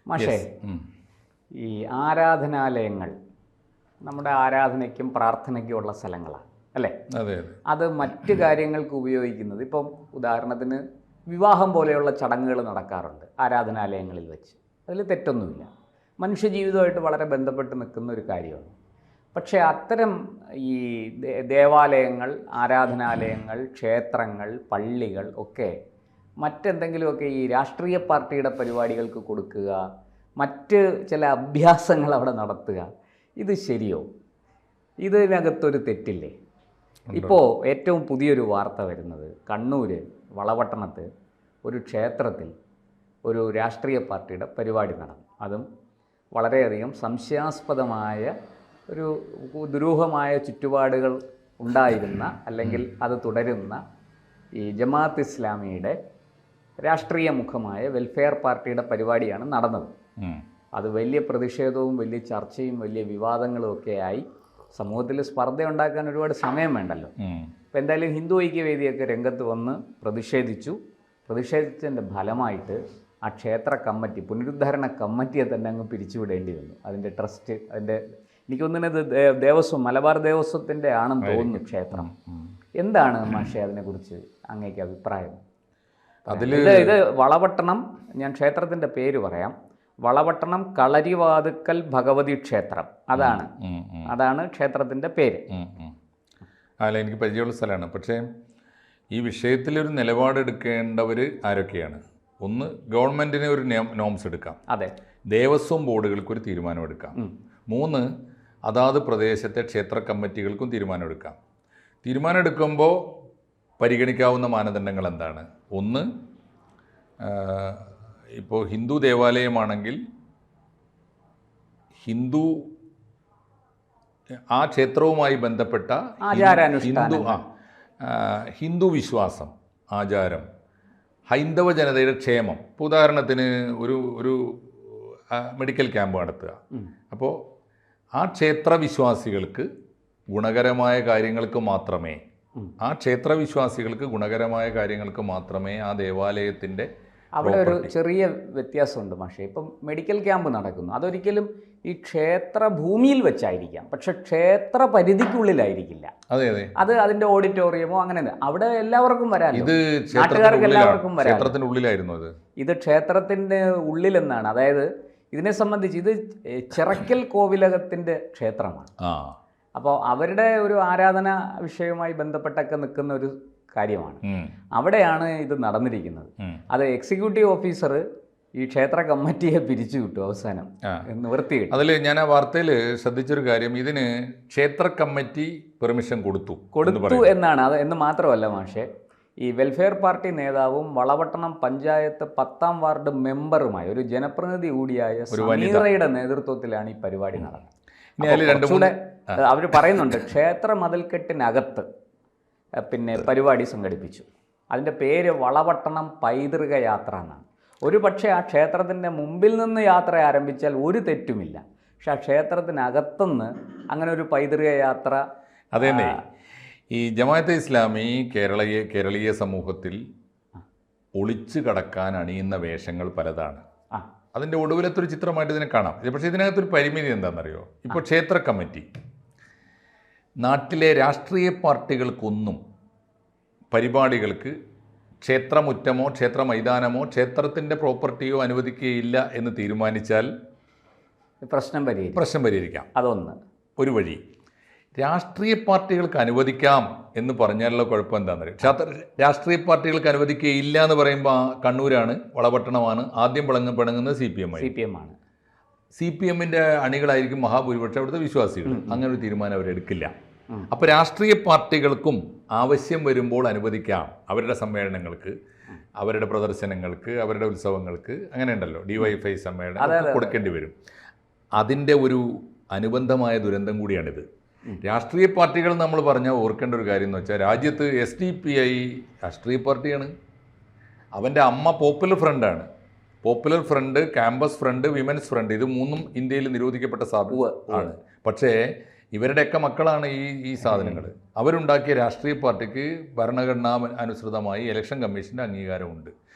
മാഷേ, ഈ ആരാധനാലയങ്ങൾ നമ്മുടെ ആരാധനയ്ക്കും പ്രാർത്ഥനയ്ക്കും ഉള്ള സ്ഥലങ്ങളാണ് അല്ലേ? അതെ. അത് മറ്റ് കാര്യങ്ങൾക്ക് ഉപയോഗിക്കുന്നത്, ഇപ്പം ഉദാഹരണത്തിന് വിവാഹം പോലെയുള്ള ചടങ്ങുകൾ നടക്കാറുണ്ട് ആരാധനാലയങ്ങളിൽ വെച്ച്. അതിൽ തെറ്റൊന്നുമില്ല, മനുഷ്യജീവിതമായിട്ട് വളരെ ബന്ധപ്പെട്ട് നിൽക്കുന്ന ഒരു കാര്യമാണ്. പക്ഷേ അത്തരം ഈ ദേവാലയങ്ങൾ, ആരാധനാലയങ്ങൾ, ക്ഷേത്രങ്ങൾ, പള്ളികൾ ഒക്കെ മറ്റെന്തെങ്കിലുമൊക്കെ ഈ രാഷ്ട്രീയ പാർട്ടിയുടെ പരിപാടികൾക്ക് കൊടുക്കുക, മറ്റ് ചില അഭ്യാസങ്ങൾ അവിടെ നടത്തുക, ഇത് ശരിയോ? ഇതിനകത്തൊരു തെറ്റില്ലേ? ഇപ്പോൾ ഏറ്റവും പുതിയൊരു വാർത്ത വരുന്നത്, കണ്ണൂർ വളപട്ടണത്ത് ഒരു ക്ഷേത്രത്തിൽ ഒരു രാഷ്ട്രീയ പാർട്ടിയുടെ പരിപാടി നടന്നു. അതും വളരെയധികം സംശയാസ്പദമായ ഒരു ദുരൂഹമായ ചുറ്റുപാടുകൾ ഉണ്ടായിരുന്ന, അല്ലെങ്കിൽ അത് തുടരുന്ന ഈ ജമാഅത്ത് ഇസ്ലാമിയുടെ രാഷ്ട്രീയ മുഖമായ വെൽഫെയർ പാർട്ടിയുടെ പരിപാടിയാണ് നടന്നത്. അത് വലിയ പ്രതിഷേധവും വലിയ ചർച്ചയും വലിയ വിവാദങ്ങളും ഒക്കെ ആയി സമൂഹത്തിൽ സ്പർദ്ധ ഉണ്ടാക്കാൻ ഒരുപാട് സമയം വേണ്ടല്ലോ. അപ്പോൾ എന്തായാലും ഹിന്ദു ഐക്യവേദിയൊക്കെ രംഗത്ത് വന്ന് പ്രതിഷേധിച്ചതിൻ്റെ ഫലമായിട്ട് ആ ക്ഷേത്ര കമ്മിറ്റി, പുനരുദ്ധാരണ കമ്മിറ്റിയെ തന്നെ അങ്ങ് പിരിച്ചുവിടേണ്ടി വന്നു. അതിൻ്റെ ട്രസ്റ്റ്, അതിൻ്റെ എനിക്കൊന്നിനത് ദേവസ്വം, മലബാർ ദേവസ്വത്തിൻ്റെ ആണെന്ന് തോന്നുന്നു ക്ഷേത്രം. എന്താണ് മാഷേ അതിനെക്കുറിച്ച് അങ്ങേക്ക് അഭിപ്രായം? ഇത് വളപട്ടണം, ഞാൻ ക്ഷേത്രത്തിൻ്റെ പേര് പറയാം, വളപട്ടണം കളരിവാതുക്കൽ ഭഗവതി ക്ഷേത്രം. അതാണ് ക്ഷേത്രത്തിൻ്റെ പേര്. അല്ല, എനിക്ക് പരിചയമുള്ള സ്ഥലമാണ്. പക്ഷേ ഈ വിഷയത്തിലൊരു നിലപാടെടുക്കേണ്ടവർ ആരൊക്കെയാണ്? ഒന്ന്, ഗവൺമെൻറ്റിന് ഒരു നോംസ് എടുക്കാം. അതെ. ദേവസ്വം ബോർഡുകൾക്കൊരു തീരുമാനമെടുക്കാം. 3, അതാത് പ്രദേശത്തെ ക്ഷേത്ര കമ്മിറ്റികൾക്കും തീരുമാനമെടുക്കാം. തീരുമാനമെടുക്കുമ്പോൾ പരിഗണിക്കാവുന്ന മാനദണ്ഡങ്ങൾ എന്താണ്? ഒന്ന്, ഇപ്പോൾ ഹിന്ദു ദേവാലയമാണെങ്കിൽ ആ ക്ഷേത്രവുമായി ബന്ധപ്പെട്ട ഹിന്ദു വിശ്വാസം, ആചാരം, ഹൈന്ദവ ജനതയുടെ ക്ഷേമം. ഇപ്പോൾ ഉദാഹരണത്തിന് ഒരു മെഡിക്കൽ ക്യാമ്പ് നടത്തുക. അപ്പോൾ ആ ക്ഷേത്രവിശ്വാസികൾക്ക് ഗുണകരമായ കാര്യങ്ങൾക്ക് മാത്രമേ ആ ദേവാലയത്തിൻ്റെ അവിടെ ഒരു ചെറിയ വ്യത്യാസമുണ്ട് മാഷേ. ഇപ്പം മെഡിക്കൽ ക്യാമ്പ് നടക്കുന്നു, അതൊരിക്കലും ഈ ക്ഷേത്ര ഭൂമിയിൽ വെച്ചായിരിക്കാം, പക്ഷെ ക്ഷേത്ര പരിധിക്കുള്ളിലായിരിക്കില്ല. അത് അതിൻ്റെ ഓഡിറ്റോറിയമോ അങ്ങനെ അവിടെ എല്ലാവർക്കും വരാം, നാട്ടുകാർക്ക് എല്ലാവർക്കും വരാം. ഇത് ക്ഷേത്രത്തിൻ്റെ ഉള്ളിലെന്നാണ്. അതായത് ഇതിനെ സംബന്ധിച്ച് ഇത് ചിറക്കൽ കോവിലകത്തിൻ്റെ ക്ഷേത്രമാണ്. അപ്പോൾ അവരുടെ ഒരു ആരാധന വിഷയവുമായി ബന്ധപ്പെട്ടൊക്കെ നിൽക്കുന്ന ഒരു കാര്യമാണ്. അവിടെയാണ് ഇത് നടന്നിരിക്കുന്നത്. അത് എക്സിക്യൂട്ടീവ് ഓഫീസർ ഈ ക്ഷേത്ര കമ്മിറ്റിയെ പിരിച്ചു വിട്ടു അവസാനം, നിവൃത്തി കിട്ടി. അതിൽ ഞാൻ ആ വാർത്തയിൽ ശ്രദ്ധിച്ചൊരു കാര്യം, ഇതിന് ക്ഷേത്ര കമ്മിറ്റി പെർമിഷൻ കൊടുത്തു എന്നാണ്. അത് എന്ന് മാത്രമല്ല മാഷെ, ഈ വെൽഫെയർ പാർട്ടി നേതാവും വളപട്ടണം പഞ്ചായത്ത് 10ാം വാർഡ് മെമ്പറുമായ ഒരു ജനപ്രതിനിധി കൂടിയായ സമീറയുടെ നേതൃത്വത്തിലാണ് ഈ പരിപാടി നടന്നത്. അവർ പറയുന്നുണ്ട്, ക്ഷേത്ര മതിൽക്കെട്ടിനകത്ത് പിന്നെ പരിപാടി സംഘടിപ്പിച്ചു. അതിൻ്റെ പേര് വളപട്ടണം പൈതൃക യാത്ര എന്നാണ്. ഒരു പക്ഷേ ആ ക്ഷേത്രത്തിൻ്റെ മുമ്പിൽ നിന്ന് യാത്ര ആരംഭിച്ചാൽ ഒരു തെറ്റുമില്ല. പക്ഷെ ആ ക്ഷേത്രത്തിനകത്തുനിന്ന് അങ്ങനെ ഒരു പൈതൃക യാത്ര. അതേന്നെ, ഈ ജമാഅത്തെ ഇസ്ലാമി കേരളീയ സമൂഹത്തിൽ ഒളിച്ചു കടക്കാൻ അണിയുന്ന വേഷങ്ങൾ പലതാണ്. അതിൻ്റെ ഒടുവിലത്തൊരു ചിത്രമായിട്ട് ഇതിനെ കാണാം. പക്ഷേ ഇതിനകത്തൊരു പരിമിതി എന്താണെന്നറിയോ? ഇപ്പോൾ ക്ഷേത്ര കമ്മിറ്റി നാട്ടിലെ രാഷ്ട്രീയ പാർട്ടികൾക്കൊന്നും പരിപാടികൾക്ക് ക്ഷേത്രമുറ്റമോ ക്ഷേത്ര മൈതാനമോ ക്ഷേത്രത്തിൻ്റെ പ്രോപ്പർട്ടിയോ അനുവദിക്കുകയില്ല എന്ന് തീരുമാനിച്ചാൽ പ്രശ്നം പരിഹരിക്കാം. അതൊന്ന് ഒരു വഴി. രാഷ്ട്രീയ പാർട്ടികൾക്ക് അനുവദിക്കാം എന്ന് പറഞ്ഞാലുള്ള കുഴപ്പം എന്താണെന്നറിയാം? രാഷ്ട്രീയ പാർട്ടികൾക്ക് അനുവദിക്കുകയില്ല എന്ന് പറയുമ്പോൾ കണ്ണൂരാണ്, വളപട്ടണമാണ് ആദ്യം പിണങ്ങുന്നത്. CPM ആണ്. CPMൻ്റെ അണികളായിരിക്കും മഹാഭൂരിപക്ഷം അവിടുത്തെ വിശ്വാസികൾ. അങ്ങനെ ഒരു തീരുമാനം അവരെടുക്കില്ല. അപ്പോൾ രാഷ്ട്രീയ പാർട്ടികൾക്കും ആവശ്യം വരുമ്പോൾ അനുവദിക്കാം, അവരുടെ സമ്മേളനങ്ങൾക്ക്, അവരുടെ പ്രദർശനങ്ങൾക്ക്, അവരുടെ ഉത്സവങ്ങൾക്ക്. അങ്ങനെ ഉണ്ടല്ലോ, DYFI സമ്മേളനം കൊടുക്കേണ്ടി വരും. അതിൻ്റെ ഒരു അനുബന്ധമായ ദുരന്തം കൂടിയാണിത്. രാഷ്ട്രീയ പാർട്ടികൾ നമ്മൾ പറഞ്ഞാൽ ഓർക്കേണ്ട ഒരു കാര്യം എന്ന് വെച്ചാൽ, രാജ്യത്ത് SDPI രാഷ്ട്രീയ പാർട്ടിയാണ്. അവൻ്റെ അമ്മ പോപ്പുലർ ഫ്രണ്ടാണ്. Popular front, campus front, women's front, ഇത് 3ഉം ഇന്ത്യയിൽ നിരോധിക്കപ്പെട്ട ആണ്. പക്ഷേ ഇവരുടെയൊക്കെ മക്കളാണ് ഈ സാധനങ്ങൾ. അവരുണ്ടാക്കിയ രാഷ്ട്രീയ പാർട്ടിക്ക് ഭരണഘടനാ അനുസൃതമായി ഇലക്ഷൻ കമ്മീഷൻ്റെ അംഗീകാരമുണ്ട്.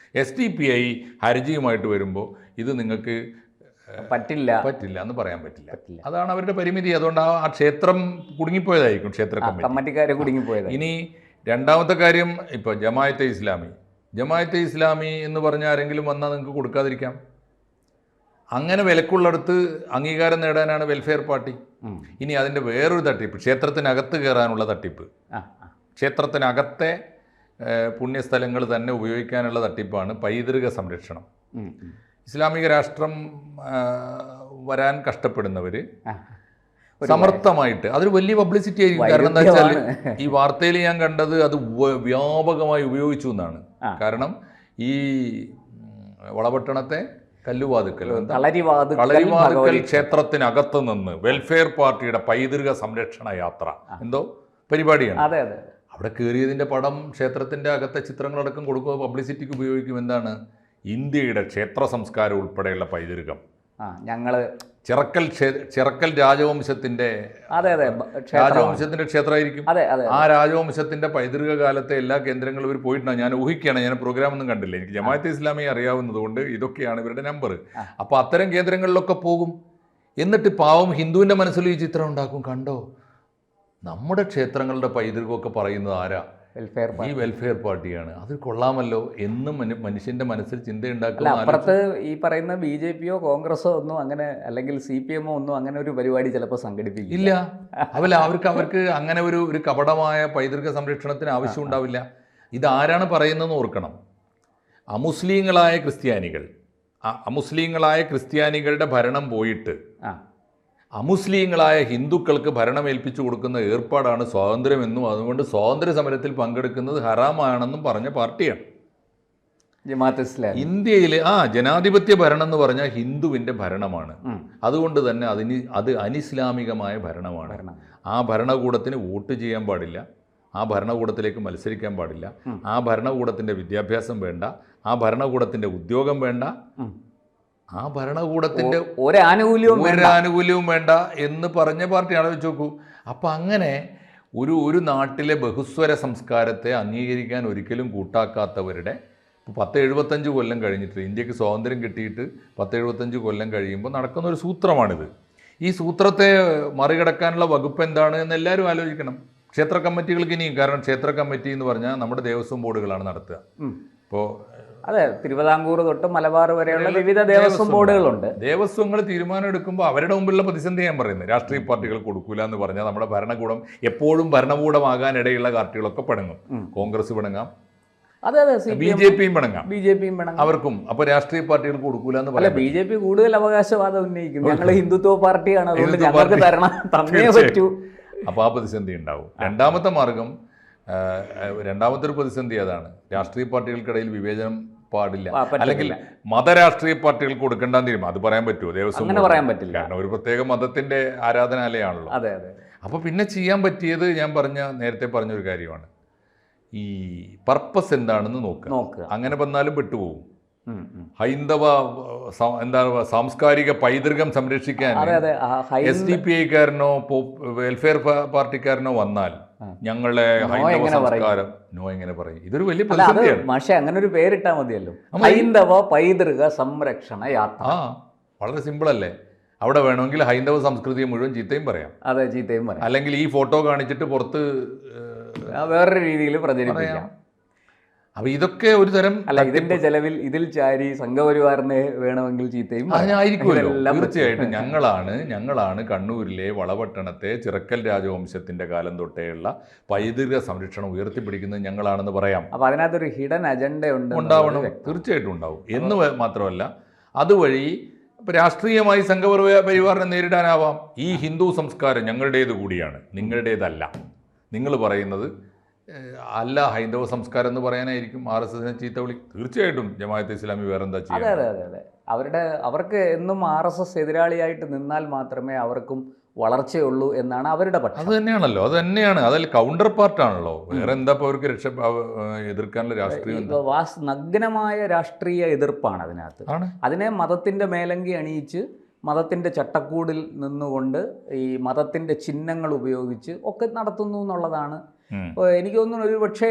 SDPI ഹർജിയുമായിട്ട് വരുമ്പോൾ ഇത് നിങ്ങൾക്ക് പറ്റില്ല എന്ന് പറയാൻ പറ്റില്ല. അതാണ് അവരുടെ പരിമിതി. അതുകൊണ്ട് ആ ക്ഷേത്രം കുടുങ്ങിപ്പോയതായിരിക്കും, ക്ഷേത്ര കമ്മിറ്റിക്കാരെ കുടുങ്ങിപ്പോയത്. ഇനി രണ്ടാമത്തെ കാര്യം, ഇപ്പോൾ ജമാഅത്തെ ഇസ്ലാമി എന്ന് പറഞ്ഞ ആരെങ്കിലും വന്നാൽ നിങ്ങൾക്ക് കൊടുക്കാതിരിക്കാം. അങ്ങനെ വിലക്കുള്ളടത്ത് അംഗീകാരം നേടാനാണ് വെൽഫെയർ പാർട്ടി. ഇനി അതിൻ്റെ വേറൊരു തട്ടിപ്പ്, ക്ഷേത്രത്തിനകത്ത് കയറാനുള്ള തട്ടിപ്പ്. ക്ഷേത്രത്തിനകത്തെ പുണ്യസ്ഥലങ്ങൾ തന്നെ ഉപയോഗിക്കാനുള്ള തട്ടിപ്പാണ് പൈതൃക സംരക്ഷണം. ഇസ്ലാമിക രാഷ്ട്രം വരാൻ കഷ്ടപ്പെടുന്നവർ സമർത്ഥമായിട്ട്, അതൊരു വലിയ പബ്ലിസിറ്റി ആയിരിക്കും. കാരണം എന്താ വെച്ചാൽ ഈ വാർത്തയിൽ ഞാൻ കണ്ടത് അത് വ്യാപകമായി ഉപയോഗിച്ചു എന്നാണ്. കാരണം ഈ വളപട്ടണത്തെ കളരിവാതുക്കൽ ക്ഷേത്രത്തിനകത്ത് നിന്ന് വെൽഫെയർ പാർട്ടിയുടെ പൈതൃക സംരക്ഷണ യാത്ര എന്തോ പരിപാടിയാണ്. അവിടെ കയറിയതിൻ്റെ പടം, ക്ഷേത്രത്തിൻ്റെ അകത്തെ ചിത്രങ്ങളടക്കം കൊടുക്കുക, പബ്ലിസിറ്റിക്ക് ഉപയോഗിക്കും. എന്താണ്? ഇന്ത്യയുടെ ക്ഷേത്ര സംസ്കാരം ഉൾപ്പെടെയുള്ള പൈതൃകം. ഞങ്ങൾ ചിറക്കൽ രാജവംശത്തിൻ്റെ ക്ഷേത്രമായിരിക്കും. ആ രാജവംശത്തിൻ്റെ പൈതൃക കാലത്തെ എല്ലാ കേന്ദ്രങ്ങളും ഇവർ പോയിട്ടാണ്. ഞാൻ ഊഹിക്കുകയാണ്, ഞാൻ പ്രോഗ്രാമൊന്നും കണ്ടില്ല. എനിക്ക് ജമാഅത്തെ ഇസ്ലാമി അറിയാവുന്നതുകൊണ്ട് ഇതൊക്കെയാണ് ഇവരുടെ നമ്പർ. അപ്പോൾ അത്തരം കേന്ദ്രങ്ങളിലൊക്കെ പോകും. എന്നിട്ട് പാവം ഹിന്ദുവിൻ്റെ മനസ്സിൽ ഈ ചിത്രം ഉണ്ടാക്കും. കണ്ടോ, നമ്മുടെ ക്ഷേത്രങ്ങളുടെ പൈതൃകമൊക്കെ പറയുന്നത് ആരാ? ഈ വെൽഫെയർ പാർട്ടിയാണ്. അത് കൊള്ളാമല്ലോ എന്നും മനുഷ്യന്റെ മനസ്സിൽ ചിന്തയുണ്ടാക്കുന്ന. അപ്പുറത്ത് ഈ പറയുന്ന BJPയോ കോൺഗ്രസോ ഒന്നും അങ്ങനെ, അല്ലെങ്കിൽ CPMോ ഒന്നും അങ്ങനെ ഒരു പരിപാടി ചിലപ്പോൾ സംഘടിപ്പിക്കില്ല. അവർക്ക് അങ്ങനെ ഒരു കപടമായ പൈതൃക സംരക്ഷണത്തിന് ആവശ്യം ഉണ്ടാവില്ല. ഇതാരാണ് പറയുന്നതെന്ന് ഓർക്കണം. അമുസ്ലിങ്ങളായ ക്രിസ്ത്യാനികളുടെ ഭരണം പോയിട്ട് അമുസ്ലിങ്ങളായ ഹിന്ദുക്കൾക്ക് ഭരണം ഏൽപ്പിച്ചു കൊടുക്കുന്ന ഏർപ്പാടാണ് സ്വാതന്ത്ര്യമെന്നും അതുകൊണ്ട് സ്വാതന്ത്ര്യ സമരത്തിൽ പങ്കെടുക്കുന്നത് ഹറാമാണെന്നും പറഞ്ഞ പാർട്ടിയാണ് ജമാഅത്തെ ഇസ്ലാമി. ഇന്ത്യയിൽ ജനാധിപത്യ ഭരണം എന്ന് പറഞ്ഞാൽ ഹിന്ദുവിൻ്റെ ഭരണമാണ്. അതുകൊണ്ട് തന്നെ അത് അനിസ്ലാമികമായ ഭരണമാണ്. ആ ഭരണകൂടത്തിന് വോട്ട് ചെയ്യാൻ പാടില്ല, ആ ഭരണകൂടത്തിലേക്ക് മത്സരിക്കാൻ പാടില്ല, ആ ഭരണകൂടത്തിൻ്റെ വിദ്യാഭ്യാസം വേണ്ട, ആ ഭരണകൂടത്തിൻ്റെ ഉദ്യോഗം വേണ്ട, ആ ഭരണകൂടത്തിൻ്റെ ഒരാനുകൂല്യവും വേണ്ട എന്ന് പറഞ്ഞ പാർട്ടിയാണ്. വെച്ച് നോക്കൂ. അപ്പം അങ്ങനെ ഒരു നാട്ടിലെ ബഹുസ്വര സംസ്കാരത്തെ അംഗീകരിക്കാൻ ഒരിക്കലും കൂട്ടാക്കാത്തവരുടെ 10-75 കൊല്ലം കഴിഞ്ഞിട്ട്, ഇന്ത്യക്ക് സ്വാതന്ത്ര്യം കിട്ടിയിട്ട് 10-75 കൊല്ലം കഴിയുമ്പോൾ നടക്കുന്ന ഒരു സൂത്രമാണിത്. ഈ സൂത്രത്തെ മറികടക്കാനുള്ള വകുപ്പ് എന്താണ് എന്ന് എല്ലാവരും ആലോചിക്കണം. ക്ഷേത്ര കമ്മിറ്റികൾക്ക് ഇനിയും, കാരണം ക്ഷേത്ര കമ്മിറ്റി എന്ന് പറഞ്ഞാൽ നമ്മുടെ ദേവസ്വം ബോർഡുകളാണ് നടത്തുക. ഇപ്പോൾ തിരുവിതാംകൂർ തൊട്ട് മലബാർ വരെയുള്ള വിവിധ ദേവസ്വം ബോർഡുകളുണ്ട്. ദേവസ്വങ്ങൾ തീരുമാനം എടുക്കുമ്പോൾ അവരുടെ മുമ്പിലുള്ള പ്രതിസന്ധി ഞാൻ പറയുന്നത്, രാഷ്ട്രീയ പാർട്ടികൾ കൊടുക്കൂല എന്ന് പറഞ്ഞാൽ നമ്മുടെ ഭരണകൂടം എപ്പോഴും ഭരണകൂടമാകാൻ ഇടയുള്ള പാർട്ടികളൊക്കെ പിണങ്ങും. കോൺഗ്രസ് പിണങ്ങാം, BJPയും പിണങ്ങാം, അവർക്കും. അപ്പോൾ രാഷ്ട്രീയ പാർട്ടികൾക്ക് കൊടുക്കൂല എന്ന് പറയാം. BJP കൂടുതൽ അവകാശവാദം ഉന്നയിക്കും. ഞങ്ങൾ ഹിന്ദുത്വ പാർട്ടിയാണ്, അതുകൊണ്ട് ഞങ്ങൾക്ക് തരണം, തന്നേ പറ്റൂ. അപ്പോൾ ആ പ്രതിസന്ധി ഉണ്ടാവും. രണ്ടാമത്തെ ഒരു പ്രതിസന്ധി അതാണ്, രാഷ്ട്രീയ പാർട്ടികൾക്കിടയിൽ വിവേചനം പാടില്ല, അല്ലെങ്കിൽ മതരാഷ്ട്രീയ പാർട്ടികൾക്ക് കൊടുക്കേണ്ടെന്ന് തീരുമാനം. അത് പറയാൻ പറ്റുമോ? ദേവസ്വം പറയാൻ പറ്റില്ല, കാരണം ഒരു പ്രത്യേക മതത്തിന്റെ ആരാധനാലയമാണല്ലോ. അപ്പോൾ പിന്നെ ചെയ്യാൻ പറ്റിയത് ഞാൻ നേരത്തെ പറഞ്ഞൊരു കാര്യമാണ്, ഈ പർപ്പസ് എന്താണെന്ന് നോക്കുക. അങ്ങനെ വന്നാലും പെട്ടുപോകും. ഹൈന്ദവ സാംസ്കാരിക പൈതൃകം സംരക്ഷിക്കാൻ SDPIക്കാരനോ വെൽഫെയർ പാർട്ടിക്കാരനോ വന്നാൽ ഞങ്ങളെ ഹൈന്ദവ സംസ്കാരം എങ്ങനെ പറയും? ഇതൊരു വലിയ പ്രതിസന്ധിയാണ്. പക്ഷേ അങ്ങനെ ഒരു പേരിട്ടാൽ മതിയല്ലോ, ഹൈന്ദവ പൈതൃക സംരക്ഷണ യാത്ര. വളരെ സിമ്പിളല്ലേ? അവിടെ വേണമെങ്കിൽ ഹൈന്ദവ സംസ്കൃതിയെ മുഴുവൻ ചീത്തയും പറയാം. അല്ലെങ്കിൽ ഈ ഫോട്ടോ കാണിച്ചിട്ട് പുറത്ത് വേറൊരു രീതിയിൽ പ്രചരിപ്പിക്കാം. അപ്പോൾ ഇതൊക്കെ ഒരു തരം ഇതിന്റെ ചെലവിൽ ഇതിൽ ചാരി സംഘപരിവാറിനെ വേണമെങ്കിൽ ചീത്തയും ആയിരിക്കുമല്ലോ. തീർച്ചയായിട്ടും ഞങ്ങളാണ് കണ്ണൂരിലെ വളപട്ടണത്തെ ചിറക്കൽ രാജവംശത്തിന്റെ കാലം തൊട്ടേയുള്ള പൈതൃക സംരക്ഷണം ഉയർത്തിപ്പിടിക്കുന്നത് ഞങ്ങളാണെന്ന് പറയാം. അപ്പോൾ അതിനകത്തൊരു ഹിഡൻ അജണ്ട ഉണ്ടാവണം, തീർച്ചയായിട്ടും ഉണ്ടാവും. എന്ന് മാത്രമല്ല, അതുവഴി രാഷ്ട്രീയമായി സംഘപരിവാറിനെ നേരിടാനാവാം. ഈ ഹിന്ദു സംസ്കാരം ഞങ്ങളുടേത് കൂടിയാണ്, നിങ്ങളുടേതല്ല. നിങ്ങൾ പറയുന്നത് അല്ല, ഹൈന്ദവ സംസ്കാരം എന്ന് പറയാനായിരിക്കും RSSനെ ചീത്ത വിളി. തീർച്ചയായിട്ടും ജമാഅത്തെ ഇസ്ലാമി വേറെന്താ ചെയ്യുക? അവർക്ക് എന്നും RSS എതിരാളിയായിട്ട് നിന്നാൽ മാത്രമേ അവർക്കും വളർച്ചയുള്ളൂ എന്നാണ് അവരുടെ പക്ഷം. അത് തന്നെയാണല്ലോ, അത് തന്നെയാണ്. അതിൽ കൗണ്ടർ പാർട്ടാണല്ലോ. വേറെ എന്താ അവർക്ക് എതിർക്കാനുള്ള രാഷ്ട്രീയം? നഗ്നമായ രാഷ്ട്രീയ എതിർപ്പാണ് അതിനകത്ത്. അതിനെ മതത്തിന്റെ മേലങ്കി അണിയിച്ച്, മതത്തിന്റെ ചട്ടക്കൂടിൽ നിന്നുകൊണ്ട്, ഈ മതത്തിന്റെ ചിഹ്നങ്ങൾ ഉപയോഗിച്ച് ഒക്കെ നടത്തുന്നു എന്നുള്ളതാണ്. എനിക്ക് തോന്നുന്നു ഒരു പക്ഷേ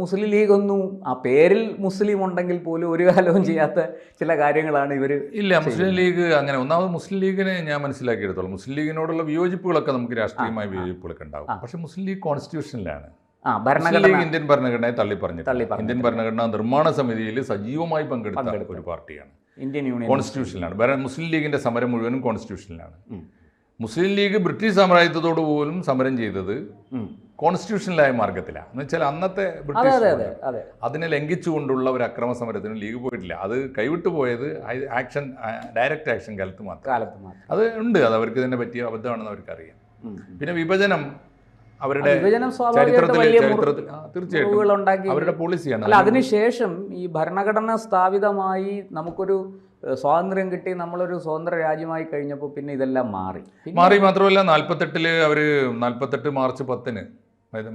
മുസ്ലിം ലീഗൊന്നും ആ പേരിൽ മുസ്ലിം ഉണ്ടെങ്കിൽ പോലും ഒരു കാലവും ചെയ്യാത്ത ചില കാര്യങ്ങളാണ് ഇവർ. ഇല്ല, മുസ്ലിം ലീഗ് അങ്ങനെ ഒന്നാമത് മുസ്ലിം ലീഗിനെ ഞാൻ മനസ്സിലാക്കിയെടുത്തോളൂ, മുസ്ലിം ലീഗിനോടുള്ള വിയോജിപ്പുകളൊക്കെ നമുക്ക് രാഷ്ട്രീയമായ വിയോജിപ്പുകളൊക്കെ ഉണ്ടാവും. പക്ഷേ മുസ്ലിം ലീഗ് കോൺസ്റ്റിറ്റ്യൂഷനിലാണ്. മുസ്ലിം ലീഗ് ഇന്ത്യൻ ഭരണഘടനയെ തള്ളി പറഞ്ഞു. ഇന്ത്യൻ ഭരണഘടനാ നിർമ്മാണ സമിതിയിൽ സജീവമായി പങ്കെടുത്ത ഒരു പാർട്ടിയാണ്. Indian union കോൺസ്റ്റിറ്റ്യൂഷനിലാണ്. മുസ്ലിം ലീഗിന്റെ സമരം മുഴുവനും കോൺസ്റ്റിറ്റ്യൂഷനിലാണ്. മുസ്ലിം ലീഗ് ബ്രിട്ടീഷ് സാമ്രാജ്യത്തോട് പോലും സമരം ചെയ്തത് കോൺസ്റ്റിറ്റ്യൂഷനിലായ മാർഗത്തിലാണ്. എന്ന് വെച്ചാൽ അന്നത്തെ ബ്രിട്ടീഷ് അതിനെ ലംഘിച്ചുകൊണ്ടുള്ള ഒരു അക്രമ സമരത്തിന് ലീഗ് പോയിട്ടില്ല. അത് കൈവിട്ടു പോയത് ആക്ഷൻ, ഡയറക്റ്റ് ആക്ഷൻ കാലത്ത് മാത്രം. അത് ഉണ്ട്, അത് അവർക്ക് തന്നെ പറ്റിയ അബദ്ധമാണെന്ന് അവർക്കറിയാം. പിന്നെ വിഭജനം അവരുടെ ചരിത്രത്തിൽ തീർച്ചയായിട്ടും അവരുടെ പോളിസിയാണ്. അല്ല, അതിനുശേഷം ഈ ഭരണഘടന സ്ഥാപിതമായി നമുക്കൊരു സ്വാതന്ത്ര്യം കിട്ടി, നമ്മളൊരു സ്വതന്ത്ര രാജ്യമായി കഴിഞ്ഞപ്പോൾ പിന്നെ ഇതെല്ലാം മാറി. മാത്രമല്ല 48 മാർച്ച് 10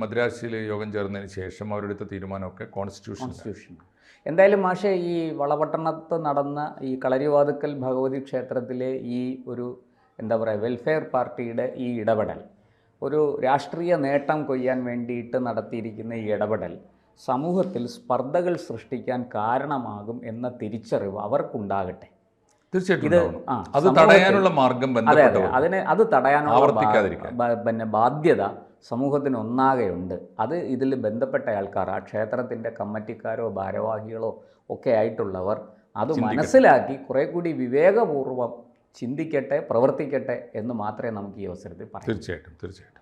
മദ്രാസിൽ യോഗം ചേർന്നതിന് ശേഷം അവരെടുത്ത തീരുമാനമൊക്കെ കോൺസ്റ്റിറ്റ്യൂഷൻ. എന്തായാലും മാഷെ, ഈ വളപട്ടണത്ത് നടന്ന ഈ കളരിവാതുക്കൽ ഭഗവതി ക്ഷേത്രത്തിലെ ഈ ഒരു എന്താ പറയുക വെൽഫെയർ പാർട്ടിയുടെ ഈ ഇടപെടൽ, ഒരു രാഷ്ട്രീയ നേട്ടം കൊയ്യാൻ വേണ്ടിയിട്ട് നടത്തിയിരിക്കുന്ന ഈ ഇടപെടൽ സമൂഹത്തിൽ സ്പർദ്ധകൾ സൃഷ്ടിക്കാൻ കാരണമാകും എന്ന തിരിച്ചറിവ് അവർക്കുണ്ടാകട്ടെ. തീർച്ചയായിട്ടും അത് തടയാനുള്ള മാർഗം അത് തടയാനുള്ള ബാധ്യത സമൂഹത്തിന് ഒന്നാകെയുണ്ട്. അത് ഇതിൽ ബന്ധപ്പെട്ട ആൾക്കാർ, ആ ക്ഷേത്രത്തിൻ്റെ കമ്മിറ്റിക്കാരോ ഭാരവാഹികളോ ഒക്കെ ആയിട്ടുള്ളവർ അത് മനസ്സിലാക്കി കുറെ കൂടി വിവേകപൂർവ്വം ചിന്തിക്കട്ടെ, പ്രവർത്തിക്കട്ടെ എന്ന് മാത്രമേ നമുക്ക് ഈ അവസരത്തിൽ പറയാം. തീർച്ചയായിട്ടും.